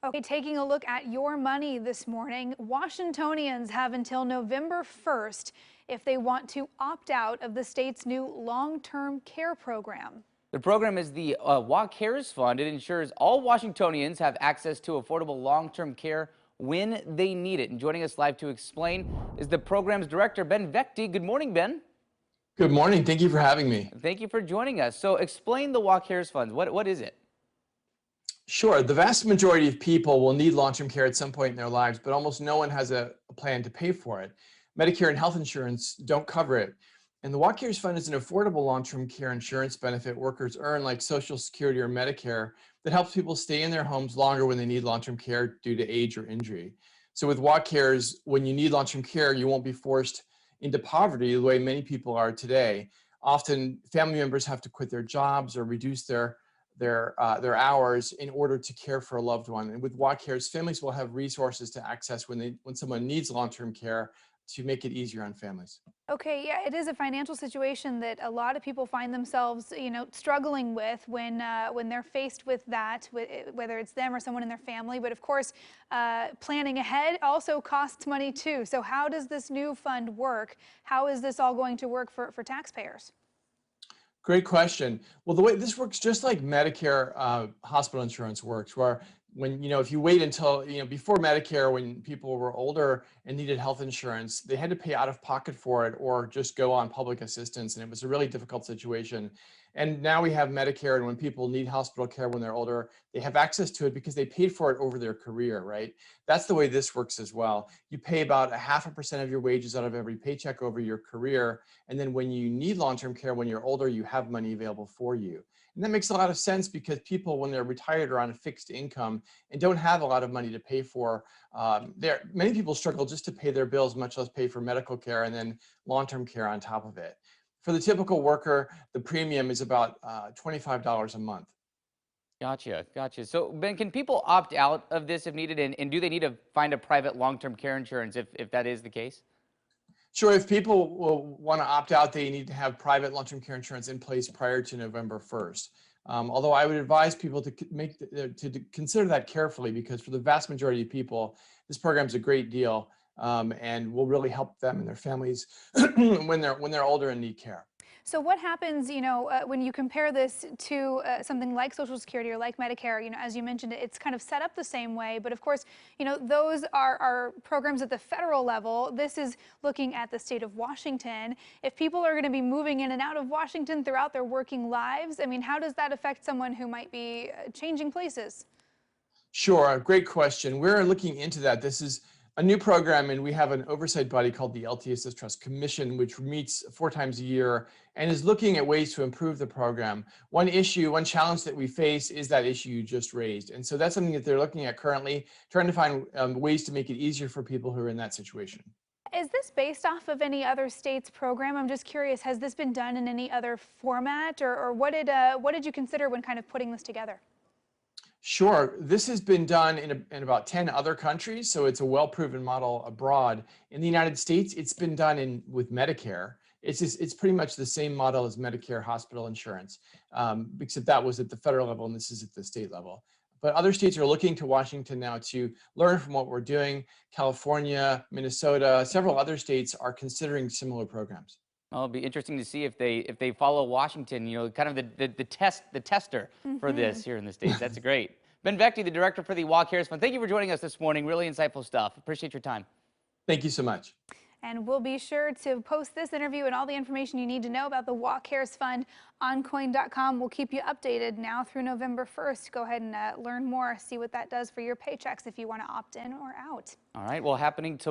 Okay, taking a look at your money this morning, Washingtonians have until November 1st if they want to opt out of the state's new long-term care program. The program is the WA Cares Fund. It ensures all Washingtonians have access to affordable long-term care when they need it. And joining us live to explain is the program's director, Ben Vecti. Good morning, Ben. Good morning. Thank you for having me. Thank you for joining us. So explain the WA Cares Fund. What is it? Sure. The vast majority of people will need long-term care at some point in their lives, but almost no one has a plan to pay for it. Medicare and health insurance don't cover it. And the WA Cares Fund is an affordable long-term care insurance benefit workers earn like Social Security or Medicare that helps people stay in their homes longer when they need long-term care due to age or injury. So with WA Cares, when you need long-term care, you won't be forced into poverty the way many people are today. Often family members have to quit their jobs or reduce their hours in order to care for a loved one. And with WA Cares, families will have resources to access when someone needs long-term care to make it easier on families. Okay, yeah, it is a financial situation that a lot of people find themselves, struggling with when they're faced with that, whether it's them or someone in their family. But of course, planning ahead also costs money too. So how does this new fund work? How is this all going to work for taxpayers? Great question. Well, the way this works, just like Medicare hospital insurance works, where if you wait until, before Medicare, when people were older and needed health insurance, they had to pay out of pocket for it or just go on public assistance. And it was a really difficult situation. And now we have Medicare, and when people need hospital care when they're older, they have access to it because they paid for it over their career, right? That's the way this works as well. You pay about 0.5% of your wages out of every paycheck over your career. And then when you need long-term care when you're older, you have money available for you. And that makes a lot of sense because people, when they're retired, are on a fixed income and don't have a lot of money to pay for. Many people struggle just to pay their bills, much less pay for medical care and then long-term care on top of it. For the typical worker, the premium is about $25 a month. Gotcha, gotcha. So Ben, can people opt out of this if needed? And do they need to find a private long-term care insurance if that is the case? Sure, if people will want to opt out, they need to have private long-term care insurance in place prior to November 1st. Although I would advise people to consider that carefully, because for the vast majority of people, this program is a great deal and will really help them and their families when they're older and need care. So what happens, when you compare this to something like Social Security or like Medicare, as you mentioned, it's kind of set up the same way. But of course, those are programs at the federal level. This is looking at the state of Washington. If people are going to be moving in and out of Washington throughout their working lives, I mean, how does that affect someone who might be changing places? Sure, great question. We're looking into that. This is a new program, and we have an oversight body called the LTSS Trust Commission, which meets 4 times a year and is looking at ways to improve the program. One challenge that we face is that issue you just raised. And so that's something that they're looking at currently, trying to find ways to make it easier for people who are in that situation. Is this based off of any other state's program? I'm just curious, has this been done in any other format, or what did you consider when kind of putting this together? Sure. This has been done in about 10 other countries, so it's a well-proven model abroad. In the United States, it's been done with Medicare. It's pretty much the same model as Medicare hospital insurance, except that was at the federal level and this is at the state level. But other states are looking to Washington now to learn from what we're doing. California, Minnesota, several other states are considering similar programs. Well, it'll be interesting to see if they follow Washington, kind of the tester for this here in the States. That's great. Ben Vecti, the director for the WA Cares Fund. Thank you for joining us this morning. Really insightful stuff. Appreciate your time. Thank you so much. And we'll be sure to post this interview and all the information you need to know about the WA Cares Fund on KOIN.com. We'll keep you updated now through November 1st. Go ahead and learn more, see what that does for your paychecks if you want to opt in or out. All right. Well, happening tomorrow.